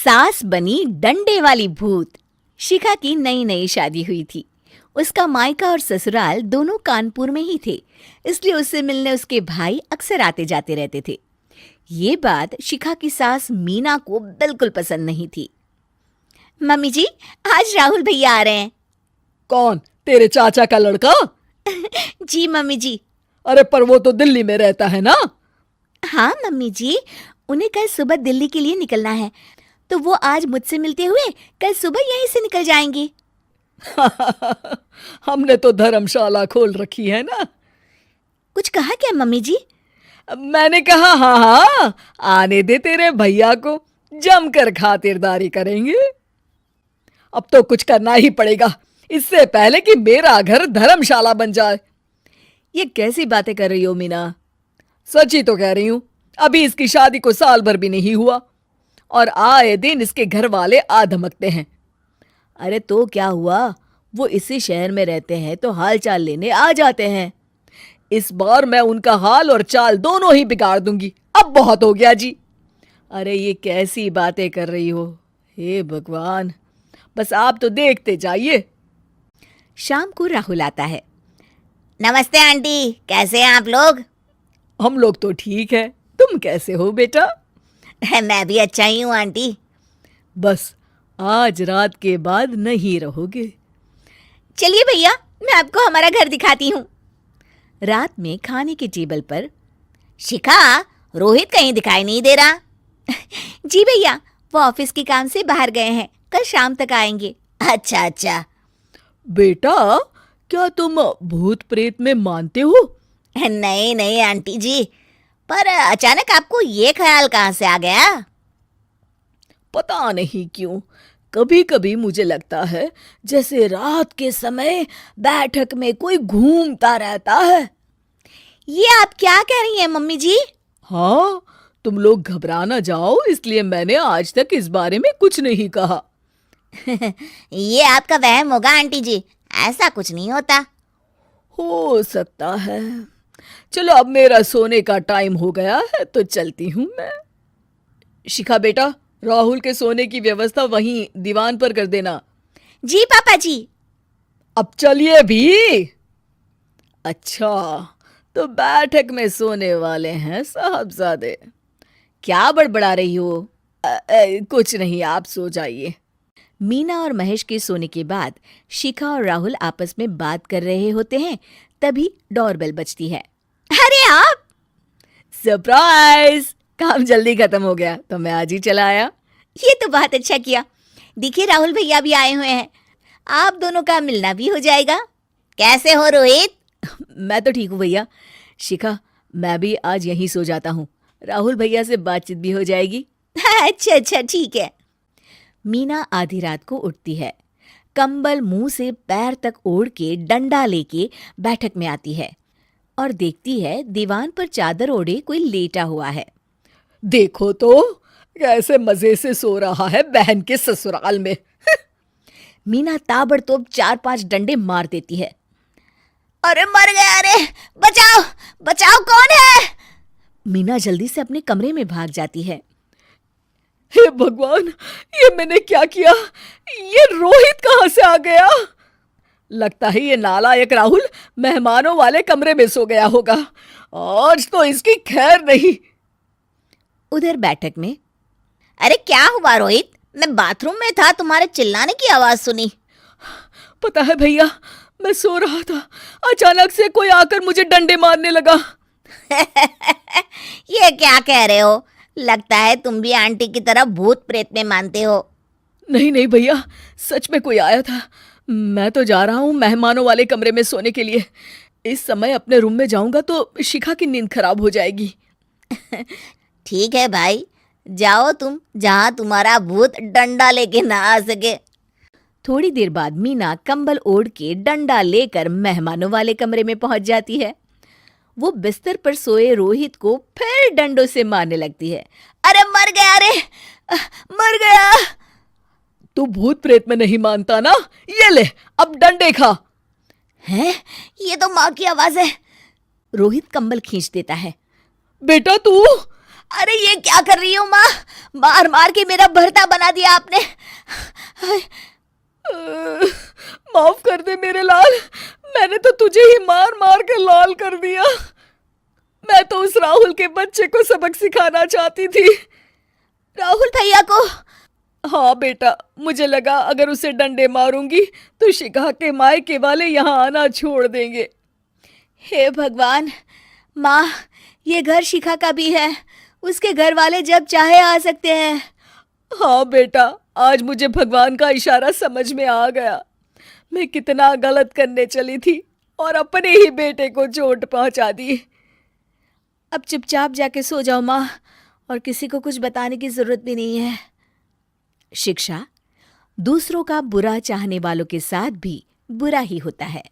सास बनी डंडे वाली भूत। शिखा की नई नई शादी हुई थी। उसका मायका और ससुराल दोनों कानपुर में ही थे, इसलिए उससे मिलने उसके भाई अक्सर आते जाते रहते थे। ये बात शिखा की सास मीना को बिल्कुल पसंद नहीं थी। मम्मी जी, आज राहुल भैया आ रहे हैं। कौन, तेरे चाचा का लड़का? जी मम्मी जी। अरे पर वो तो दिल्ली में रहता है ना। हाँ मम्मी जी, उन्हें कल सुबह दिल्ली के लिए निकलना है, तो वो आज मुझसे मिलते हुए कल सुबह यहीं से निकल जाएंगे। हमने तो धर्मशाला खोल रखी है ना। कुछ कहा क्या मम्मी जी? मैंने कहा हाँ हाँ, आने दे तेरे भैया को, जमकर खातिरदारी करेंगे। अब तो कुछ करना ही पड़ेगा, इससे पहले कि मेरा घर धर्मशाला बन जाए। ये कैसी बातें कर रही हो मीना? सच ही तो कह रही हूं। अभी इसकी शादी को साल भर भी नहीं हुआ और आए दिन इसके घर वाले आ धमकते हैं। अरे तो क्या हुआ, वो इसी शहर में रहते हैं तो हाल चाल लेने आ जाते हैं। इस बार मैं उनका हाल और चाल दोनों ही बिगाड़ दूंगी। अब बहुत हो गया जी। अरे ये कैसी बातें कर रही हो, हे भगवान, बस आप तो देखते जाइए। शाम को राहुल आता है। नमस्ते आंटी, कैसे हैं आप लोग? हम लोग तो ठीक है, तुम कैसे हो बेटा? मैं भी अच्छा ही हूँ आंटी। बस आज रात के बाद नहीं रहोगे। चलिए भैया, मैं आपको हमारा घर दिखाती हूँ। रात में खाने के टेबल पर शिखा, रोहित कहीं दिखाई नहीं दे रहा। जी भैया, वो ऑफिस के काम से बाहर गए हैं, कल शाम तक आएंगे। अच्छा अच्छा। बेटा, क्या तुम भूत प्रेत में मानते हो? नहीं नहीं आंटी जी, पर अचानक आपको ये ख्याल कहाँ से आ गया? पता नहीं क्यों, कभी कभी मुझे लगता है जैसे रात के समय बैठक में कोई घूमता रहता है। ये आप क्या कह रही हैं मम्मी जी? हाँ, तुम लोग घबरा ना जाओ, इसलिए मैंने आज तक इस बारे में कुछ नहीं कहा। ये आपका वहम होगा आंटी जी, ऐसा कुछ नहीं होता। हो सकता है। चलो अब मेरा सोने का टाइम हो गया है तो चलती हूँ मैं। शिखा बेटा, राहुल के सोने की व्यवस्था वहीं दीवान पर कर देना। जी पापा जी। अब चलिए भी। अच्छा, तो बैठक में सोने वाले हैं साहबजादे। क्या बड़बड़ा रही हो? कुछ नहीं, आप सो जाइए। मीना और महेश के सोने के बाद शिखा और राहुल आपस में बात कर रहे होते हैं, तभी डोरबेल बजती है। अरे आप! सरप्राइज! काम जल्दी खत्म हो गया तो मैं आज ही चला आया। ये तो बहुत अच्छा किया। देखिए राहुल भैया भी आए हुए हैं, आप दोनों का मिलना भी हो जाएगा। कैसे हो रोहित? मैं तो ठीक हूँ भैया। शिखा, मैं भी आज यहीं सो जाता हूँ, राहुल भैया से बातचीत भी हो जाएगी। अच्छा अच्छा, ठीक है। मीना आधी रात को उठती है, कंबल मुंह से पैर तक ओढ़ के डंडा लेके बैठक में आती है और देखती है दीवान पर चादर ओढ़े कोई लेटा हुआ है। देखो तो कैसे मजे से सो रहा है बहन के ससुराल में। मीना ताबड़तोड़ 4-5 डंडे मार देती है। अरे मर गया, अरे बचाओ बचाओ, कौन है? मीना जल्दी से अपने कमरे में भाग जाती है। हे भगवान, ये मैंने क्या किया? ये रोहित कहाँ से आ गया? लगता है ये नालायक राहुल मेहमानों वाले कमरे में सो गया होगा। आज तो इसकी खैर नहीं। उधर बैठक में, अरे क्या हुआ रोहित? मैं बाथरूम में था, तुम्हारे चिल्लाने की आवाज सुनी। पता है भैया, मैं सो रहा था, अचानक से कोई आकर मुझे डंडे मारने लगा। ये क्या कह रहे हो? लगता है तुम भी आंटी की तरह भूत प्रेत में मानते हो। नहीं नहीं भैया, सच में कोई आया था। मैं तो जा रहा हूँ मेहमानों वाले कमरे में सोने के लिए। इस समय अपने रूम में जाऊंगा तो शिखा की नींद खराब हो जाएगी। ठीक है भाई, जाओ तुम, जहां तुम्हारा भूत डंडा लेके ना आ सके। थोड़ी देर बाद मीना कंबल ओढ़ के डंडा लेकर मेहमानों वाले कमरे में पहुंच जाती है। वो बिस्तर पर सोए रोहित को फिर डंडों से मारने लगती है। अरे मर गया, अरे मर गया। तू भूत प्रेत में नहीं मानता ना? ये ले, अब डंडे खा। हैं? ये तो माँ की आवाज है। रोहित कंबल खींच देता है। बेटा तू! अरे ये क्या कर रही हो माँ? मार मार के मेरा भरता बना दिया आपने। माफ कर दे मेरे लाल, मैंने तो तुझे ही मार मार के लाल कर दिया। मैं तो उस राहुल के बच्चे को सबक सिखाना चाहती थी। राहुल भैया को? हाँ बेटा, मुझे लगा अगर उसे डंडे मारूंगी तो शिखा के मायके वाले यहाँ आना छोड़ देंगे। हे भगवान, माँ ये घर शिखा का भी है, उसके घर वाले जब चाहे आ सकते हैं। हाँ बेटा, आज मुझे भगवान का इशारा समझ में आ गया। मैं कितना गलत करने चली थी और अपने ही बेटे को चोट पहुंचा दी। अब चुपचाप जाके सो जाओ माँ, और किसी को कुछ बताने की जरूरत भी नहीं है। शिक्षा दूसरों का बुरा चाहने वालों के साथ भी बुरा ही होता है।